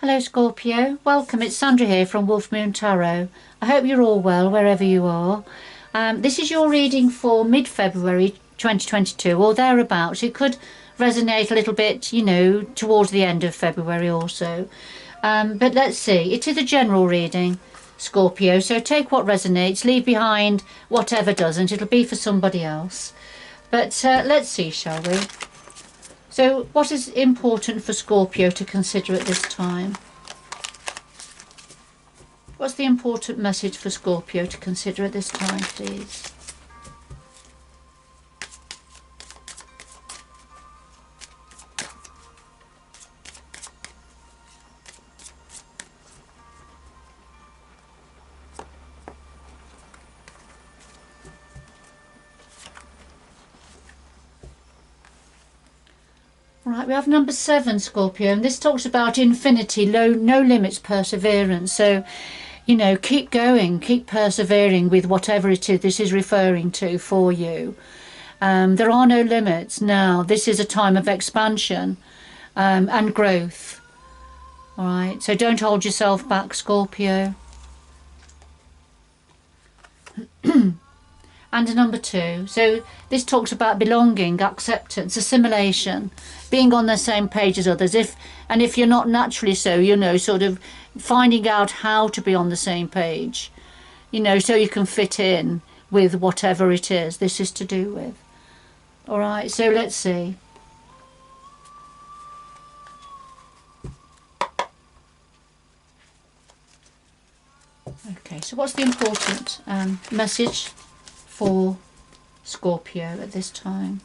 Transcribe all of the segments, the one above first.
Hello Scorpio, welcome, it's Sandra here from Wolf Moon Tarot. I hope you're all well wherever you are. This is your reading for mid-February 2022 or thereabouts. It could resonate a little bit, you know, towards the end of February also. But let's see, it is a general reading, Scorpio, so take what resonates, leave behind whatever doesn't, it'll be for somebody else. But let's see, shall we? So what is important for Scorpio to consider at this time? What's the important message for Scorpio to consider at this time, please? Right, we have number 7, Scorpio, and this talks about infinity, no limits, perseverance. So, you know, keep going, keep persevering with whatever it is this is referring to for you. There are no limits now. This is a time of expansion and growth. All right, so don't hold yourself back, Scorpio. And number 2, so this talks about belonging, acceptance, assimilation, being on the same page as others. If you're not naturally so, you know, sort of finding out how to be on the same page, you know, so you can fit in with whatever it is this is to do with. All right, so let's see. Okay, so what's the important message for Scorpio at this time?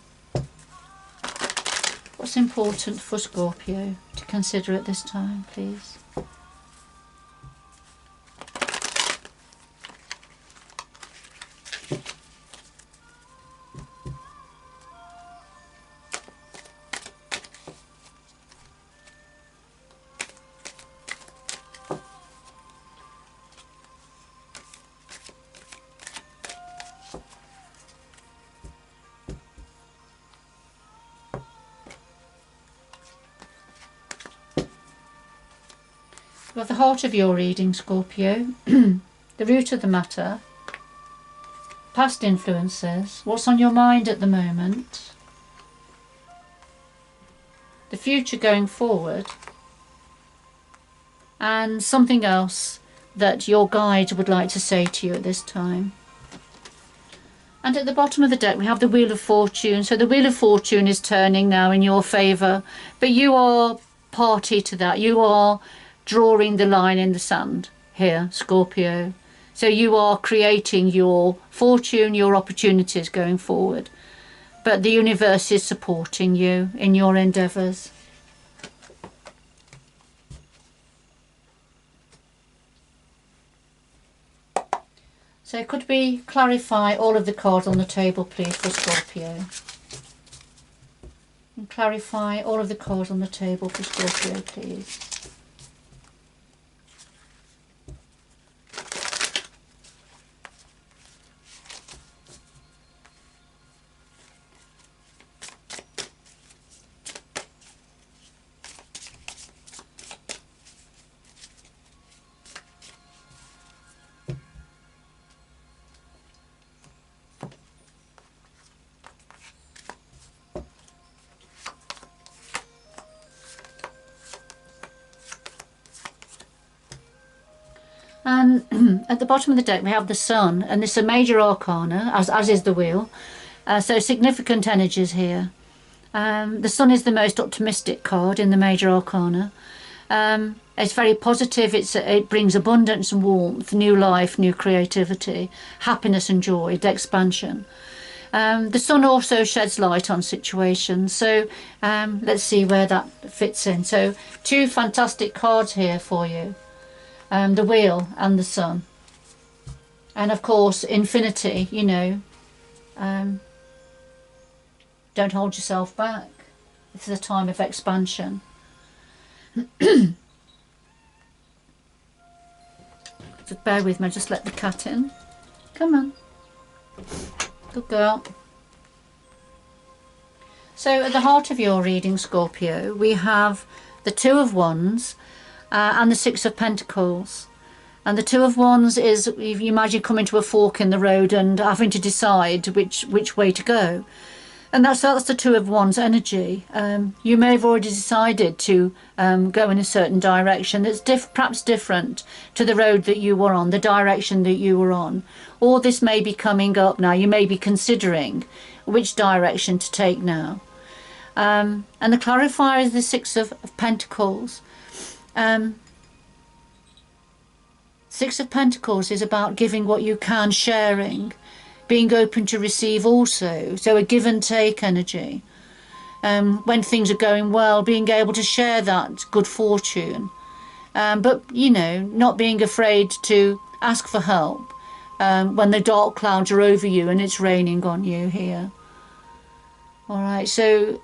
What's important for Scorpio to consider at this time, please? Well, the heart of your reading, Scorpio, the root of the matter, past influences, what's on your mind at the moment, the future going forward, and something else that your guide would like to say to you at this time. And at the bottom of the deck we have the Wheel of Fortune. So the Wheel of Fortune is turning now in your favour, but you are party to that. You are drawing the line in the sand here, Scorpio. So you are creating your fortune, your opportunities going forward. But the universe is supporting you in your endeavours. So could we clarify all of the cards on the table, please, for Scorpio? And clarify all of the cards on the table for Scorpio, please. And at the bottom of the deck we have the Sun, and this is a major arcana, as is the Wheel, so significant energies here. The Sun is the most optimistic card in the major arcana. It's very positive, it brings abundance and warmth, new life, new creativity, happiness and joy, expansion. The Sun also sheds light on situations, so let's see where that fits in. So 2 fantastic cards here for you. The Wheel and the Sun, and of course infinity, you know, don't hold yourself back. This is a time of expansion. Just bear with me, just let the cat in. Come on, good girl. So at the heart of your reading, Scorpio, we have the Two of Wands, and the Six of Pentacles. And the Two of Wands is, if you imagine coming to a fork in the road and having to decide which way to go. And that's the Two of Wands energy. You may have already decided to go in a certain direction that's perhaps different to the road that you were on, the direction that you were on. Or this may be coming up now. You may be considering which direction to take now. And the clarifier is the Six of Pentacles. Six of Pentacles is about giving what you can, sharing, being open to receive also. So a give and take energy. When things are going well, being able to share that good fortune. But, you know, not being afraid to ask for help when the dark clouds are over you and it's raining on you here. All right, so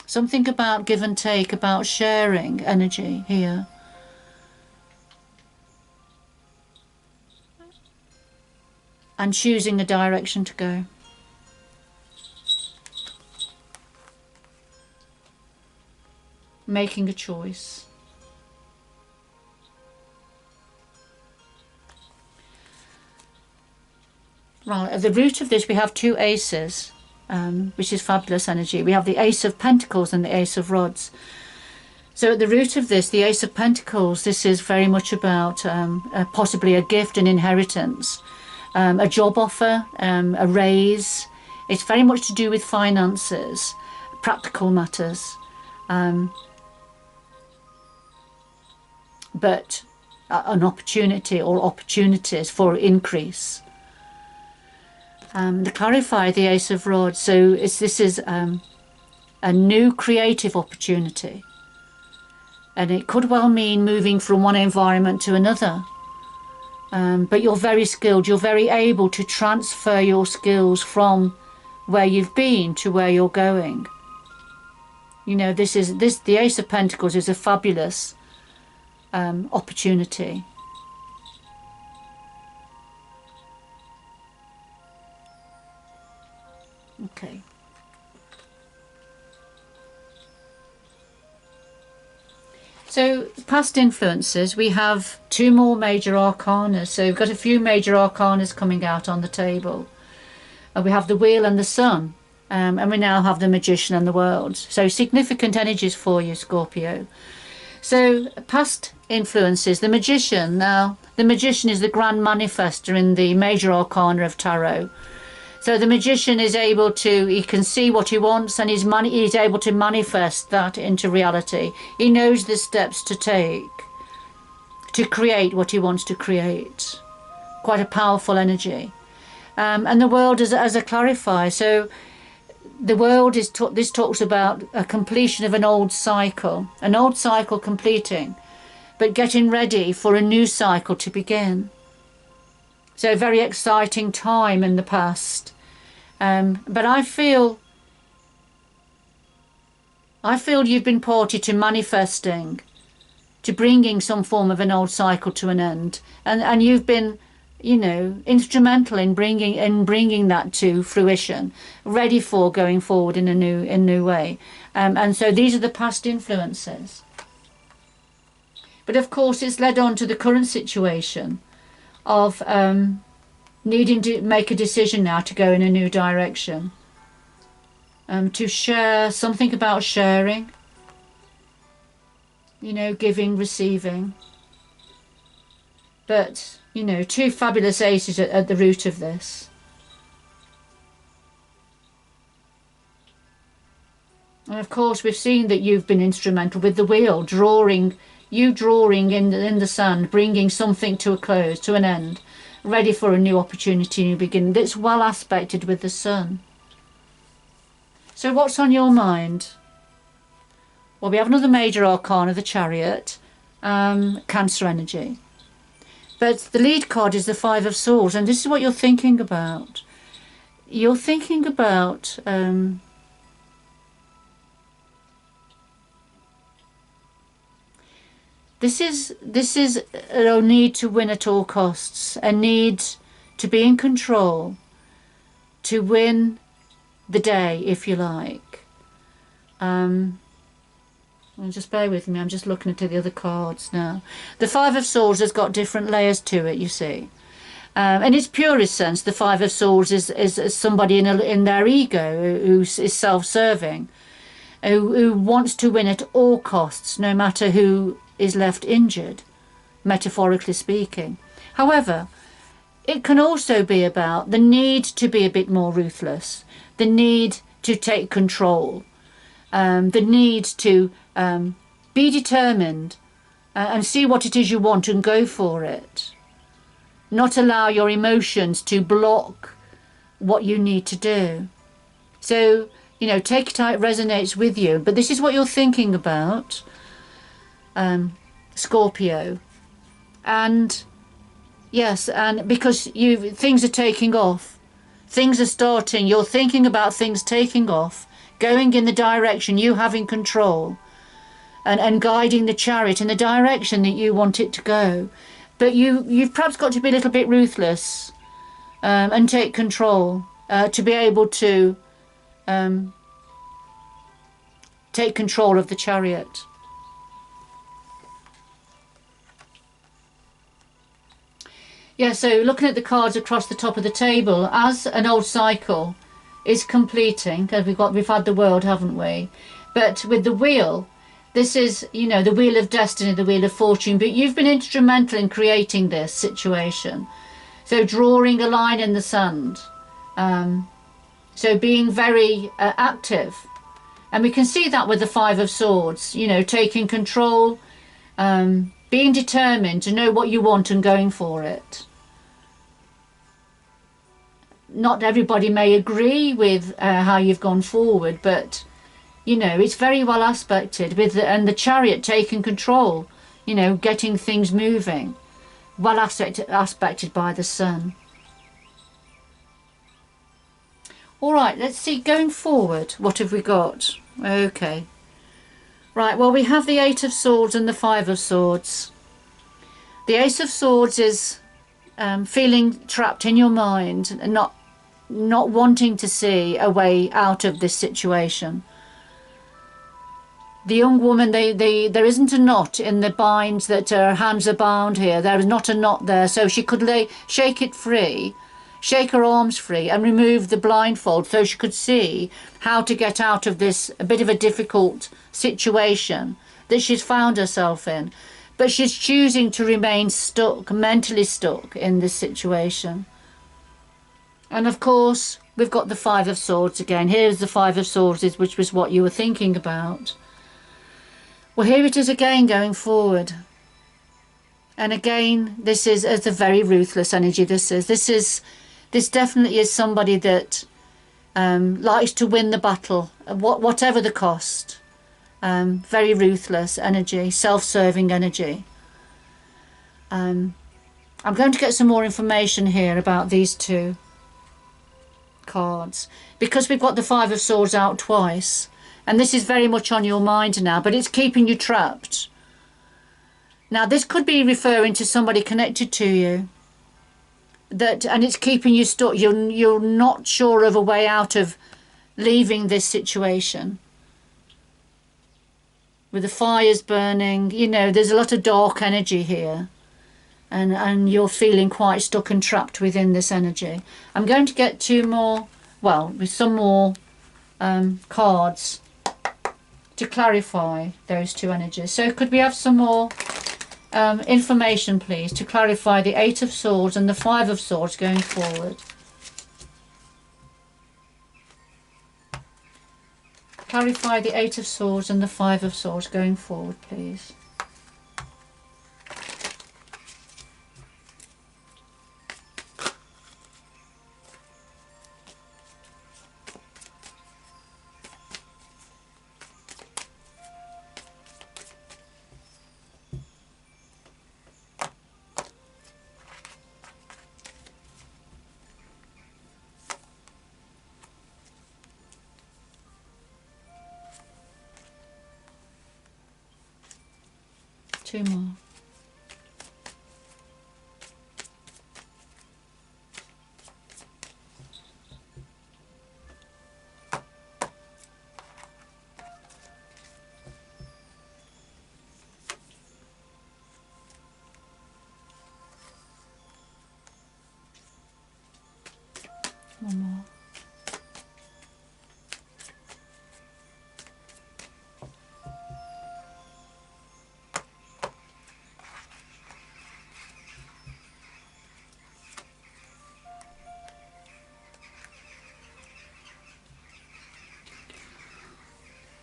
something about give and take, about sharing energy here. And choosing a direction to go. Making a choice. Right, at the root of this we have two aces, which is fabulous energy. We have the Ace of Pentacles and the Ace of Rods. So at the root of this, the Ace of Pentacles, this is very much about possibly a gift, an inheritance, a job offer, a raise. It's very much to do with finances, practical matters. But an opportunity or opportunities for increase. To clarify the Ace of Rods, so this is a new creative opportunity, and it could well mean moving from one environment to another, but you're very skilled, you're very able to transfer your skills from where you've been to where you're going. You know, the Ace of Pentacles is a fabulous opportunity. Okay. So past influences, we have two more major arcana. So we've got a few major arcanas coming out on the table. We have the Wheel and the Sun, and we now have the Magician and the World. So significant energies for you, Scorpio. So past influences, the Magician. Now the Magician is the grand manifester in the major arcana of tarot. So the Magician is able to, he can see what he wants, and he's able to manifest that into reality. He knows the steps to take to create what he wants to create. Quite a powerful energy. And the World as a clarifier. So the World is this talks about a completion of an old cycle completing, but getting ready for a new cycle to begin. So a very exciting time in the past. But I feel you've been party to manifesting, to bringing some form of an old cycle to an end, and you've been, you know, instrumental in bringing that to fruition, ready for going forward in a new way. And so these are the past influences. But of course, it's led on to the current situation of needing to make a decision now to go in a new direction. To share, something about sharing, you know, giving, receiving. But, you know, two fabulous aces at the root of this. And of course, we've seen that you've been instrumental with the Wheel, drawing in the sand, bringing something to a close, to an end, ready for a new opportunity, new beginning. That's well aspected with the Sun. So what's on your mind? Well, we have another major arcana, the Chariot, Cancer energy. But the lead card is the Five of Swords, and this is what you're thinking about. You're thinking about This is a need to win at all costs, a need to be in control, to win the day, if you like. And just bear with me, I'm just looking at the other cards now. The Five of Swords has got different layers to it, you see. In its purest sense, the Five of Swords is somebody in their ego who is self-serving, who wants to win at all costs, no matter who is left injured, metaphorically speaking. However, it can also be about the need to be a bit more ruthless, the need to take control, the need to be determined and see what it is you want and go for it. Not allow your emotions to block what you need to do. So, you know, take it how it resonates with you. But this is what you're thinking about, Scorpio. And yes, and because things are taking off. Things are starting. You're thinking about things taking off, going in the direction, you having control, and guiding the chariot in the direction that you want it to go. But you've perhaps got to be a little bit ruthless and take control to be able to take control of the chariot. Yeah, so looking at the cards across the top of the table, as an old cycle is completing, because we've had the world, haven't we? But with the wheel, this is, you know, the wheel of destiny, the wheel of fortune, but you've been instrumental in creating this situation. So drawing a line in the sand. So being very active. And we can see that with the Five of Swords, you know, taking control, being determined to know what you want and going for it. Not everybody may agree with how you've gone forward, but you know, it's very well aspected with and the chariot taking control, you know, getting things moving, well aspected by the sun. All right, let's see, going forward, what have we got? Okay. Right, well, we have the Eight of Swords and the Five of Swords. The Ace of Swords is feeling trapped in your mind and not wanting to see a way out of this situation. The young woman, there isn't a knot in the binds that her hands are bound here. There is not a knot there, so she could shake it free, shake her arms free and remove the blindfold so she could see how to get out of this a bit of a difficult situation that she's found herself in. But she's choosing to remain stuck, mentally stuck in this situation. And of course, we've got the Five of Swords again. Here's the Five of Swords, which was what you were thinking about. Well, here it is again going forward. And again, this is a very ruthless energy. This definitely is somebody that likes to win the battle, whatever the cost. Very ruthless energy, self-serving energy. I'm going to get some more information here about these two cards, because we've got the Five of Swords out twice. And this is very much on your mind now, but it's keeping you trapped. Now, this could be referring to somebody connected to you, and it's keeping you stuck. You're not sure of a way out of leaving this situation. With the fires burning, you know, there's a lot of dark energy here. And you're feeling quite stuck and trapped within this energy. I'm going to get some more cards to clarify those two energies. So could we have some more information, please, to clarify the Eight of Swords and the Five of Swords going forward? Clarify the Eight of Swords and the Five of Swords going forward, please. Two more.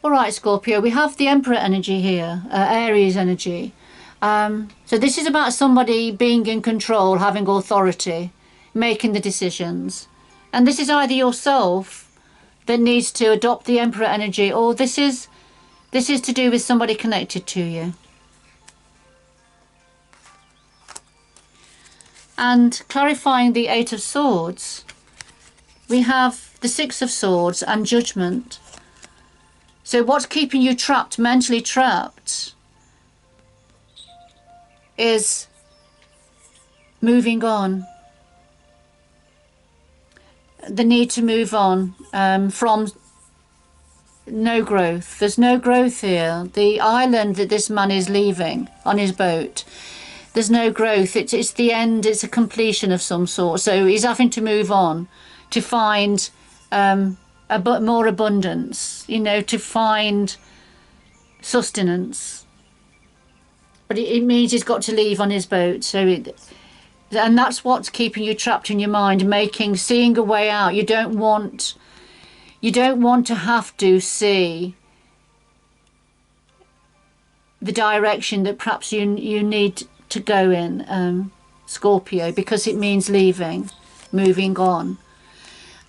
All right, Scorpio, we have the Emperor energy here, Aries energy. So this is about somebody being in control, having authority, making the decisions. And this is either yourself that needs to adopt the Emperor energy, or this is to do with somebody connected to you. And clarifying the Eight of Swords, we have the Six of Swords and Judgment. So what's keeping you trapped, mentally trapped, is moving on. The need to move on from no growth. There's no growth here. The island that this man is leaving on his boat, there's no growth. It's the end. It's a completion of some sort. So he's having to move on to find more abundance, you know, to find sustenance. But it means he's got to leave on his boat. And that's what's keeping you trapped in your mind, seeing a way out. You don't want to have to see the direction that perhaps you need to go in, Scorpio, because it means leaving, moving on.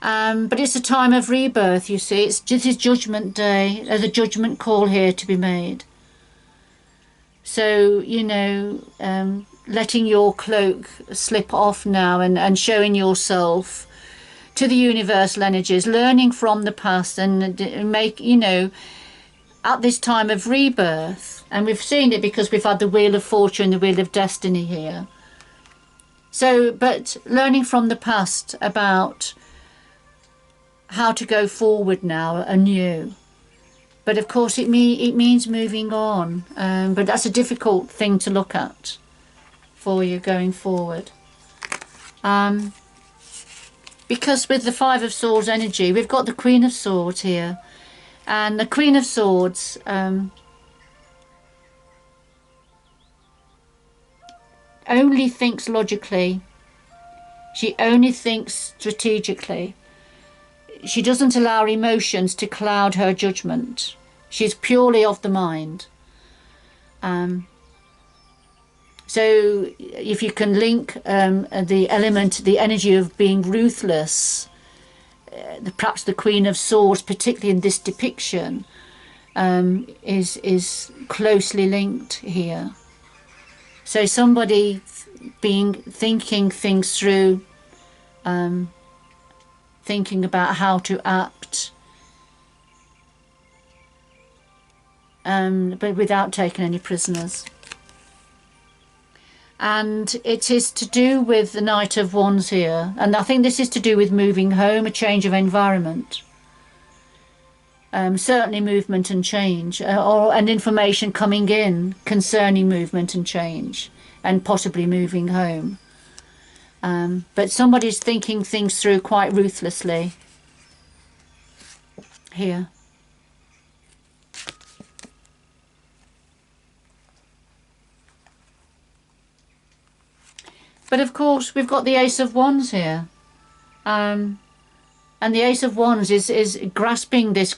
But it's a time of rebirth, you see. It's just his judgment day. There's a judgment call here to be made. So, you know, letting your cloak slip off now and showing yourself to the universal energies, learning from the past and make, you know, at this time of rebirth. And we've seen it because we've had the Wheel of Fortune, the Wheel of Destiny here. So, but learning from the past about how to go forward now anew. But of course it means moving on. But that's a difficult thing to look at for you going forward. Because with the Five of Swords energy, we've got the Queen of Swords here. And the Queen of Swords only thinks logically. She only thinks strategically. She doesn't allow emotions to cloud her judgment. She's purely of the mind. So if you can link the element, the energy of being ruthless, perhaps the Queen of Swords, particularly in this depiction, is closely linked here. So somebody thinking things through, thinking about how to act, but without taking any prisoners. And it is to do with the Knight of Wands here, and I think this is to do with moving home, a change of environment. Certainly movement and change, and information coming in concerning movement and change, and possibly moving home. But somebody's thinking things through quite ruthlessly here. But of course we've got the Ace of Wands here. And the Ace of Wands is grasping this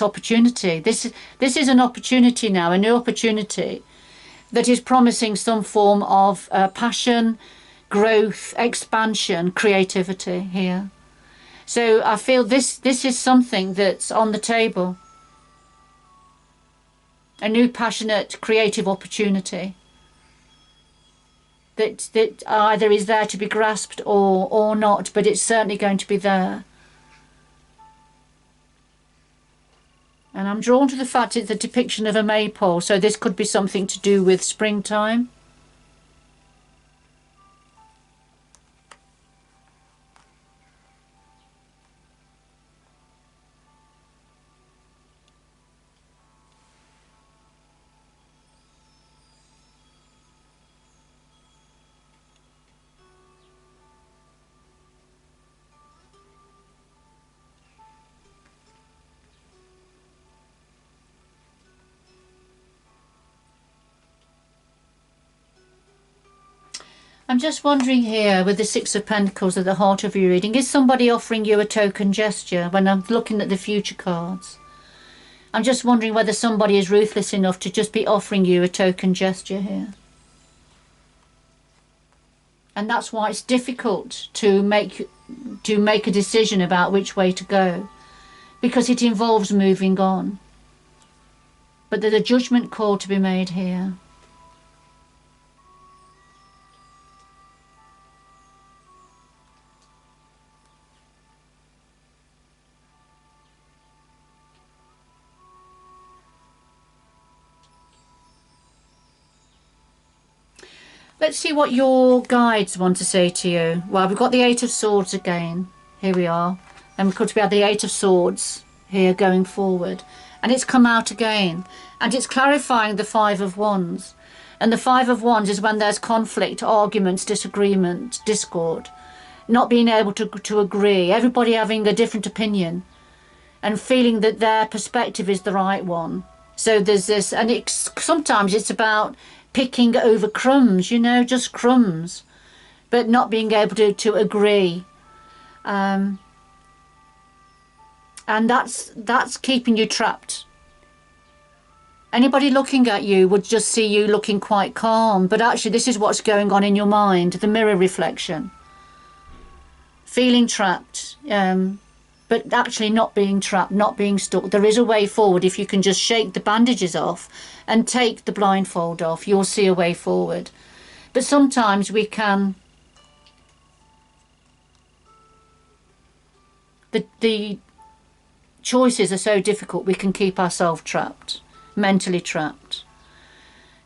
opportunity. This is an opportunity now, a new opportunity that is promising some form of passion, growth, expansion, creativity here. So I feel this is something that's on the table. A new passionate, creative opportunity that either is there to be grasped or not, but it's certainly going to be there. And I'm drawn to the fact it's a depiction of a maypole, so this could be something to do with springtime. I'm just wondering here with the Six of Pentacles at the heart of your reading, is somebody offering you a token gesture when I'm looking at the future cards? I'm just wondering whether somebody is ruthless enough to just be offering you a token gesture here. And that's why it's difficult to make a decision about which way to go, because it involves moving on. But there's a judgment call to be made here. Let's see what your guides want to say to you. Well, we've got the Eight of Swords again. Here we are. And we could have the Eight of Swords here going forward. And it's come out again. And it's clarifying the Five of Wands. And the Five of Wands is when there's conflict, arguments, disagreement, discord. Not being able to agree. Everybody having a different opinion. And feeling that their perspective is the right one. So there's this, and sometimes it's about picking over crumbs, you know, just crumbs, but not being able to agree. And that's keeping you trapped. Anybody looking at you would just see you looking quite calm, but actually this is what's going on in your mind, the mirror reflection. Feeling trapped, but actually not being trapped, not being stuck. There is a way forward if you can just shake the bandages off and take the blindfold off. You'll see a way forward. But sometimes we can... The choices are so difficult, we can keep ourselves trapped, mentally trapped,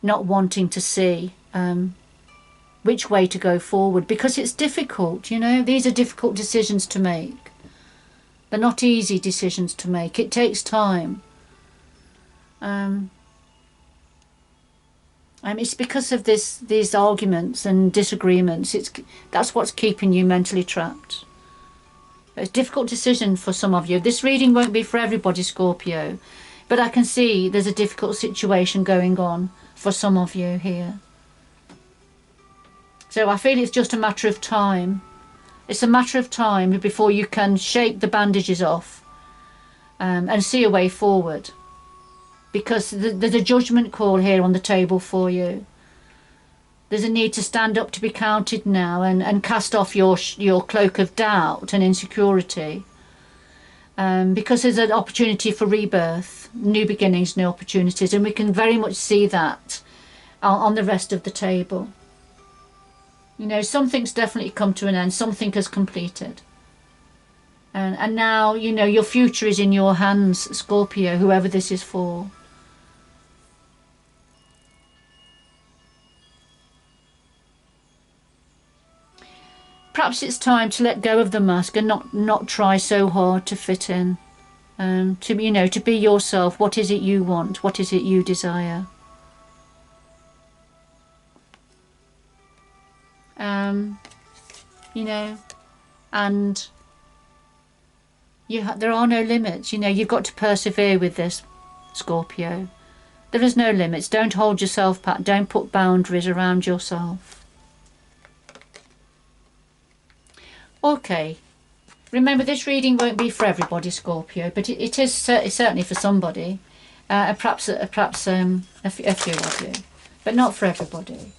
not wanting to see which way to go forward, because it's difficult, you know. These are difficult decisions to make. They're not easy decisions to make. It takes time. It's because of these arguments and disagreements. That's what's keeping you mentally trapped. It's a difficult decision for some of you. This reading won't be for everybody, Scorpio, but I can see there's a difficult situation going on for some of you here. So I feel it's just a matter of time. It's a matter of time before you can shake the bandages off and see a way forward. Because there's a judgment call here on the table for you. There's a need to stand up to be counted now and cast off your cloak of doubt and insecurity. Because there's an opportunity for rebirth, new beginnings, new opportunities. And we can very much see that on the rest of the table. You know, something's definitely come to an end. Something has completed. And now, you know, your future is in your hands, Scorpio, whoever this is for. Perhaps it's time to let go of the mask and not try so hard to fit in. To be yourself. What is it you want? What is it you desire? And there are no limits. You know, you've got to persevere with this, Scorpio. There is no limits. Don't hold yourself back. Don't put boundaries around yourself. Okay. Remember, this reading won't be for everybody, Scorpio, but it is certainly for somebody. Perhaps a few of you, but not for everybody.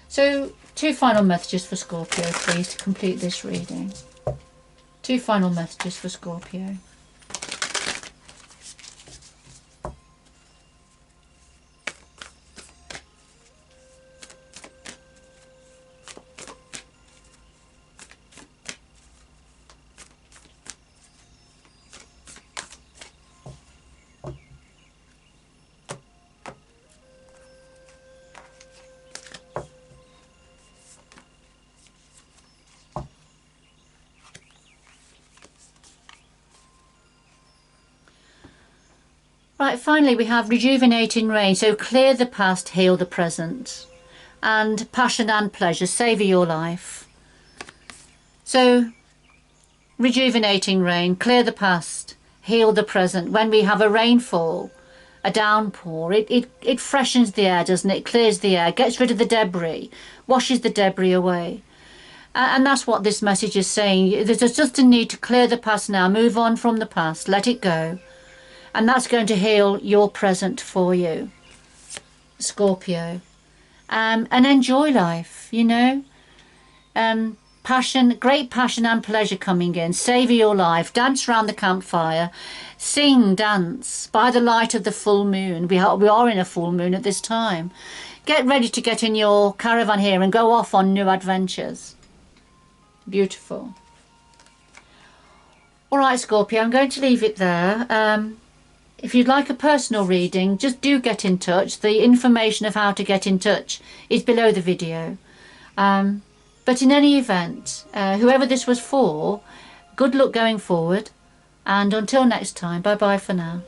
So, 2 final messages for Scorpio, please, to complete this reading. 2 final messages for Scorpio. Right, finally we have rejuvenating rain. So clear the past, heal the present. And passion and pleasure, savour your life. So rejuvenating rain, clear the past, heal the present. When we have a rainfall, a downpour, it freshens the air, doesn't it? It clears the air, gets rid of the debris, washes the debris away. And that's what this message is saying. There's just a need to clear the past now, move on from the past, let it go. and that's going to heal your present for you, Scorpio. And enjoy life, you know. Passion, great passion and pleasure coming in. Savour your life. Dance round the campfire. Sing, dance by the light of the full moon. We are in a full moon at this time. Get ready to get in your caravan here and go off on new adventures. Beautiful. All right, Scorpio, I'm going to leave it there. If you'd like a personal reading, just do get in touch. The information of how to get in touch is below the video. But in any event, whoever this was for, good luck going forward. And until next time, bye-bye for now.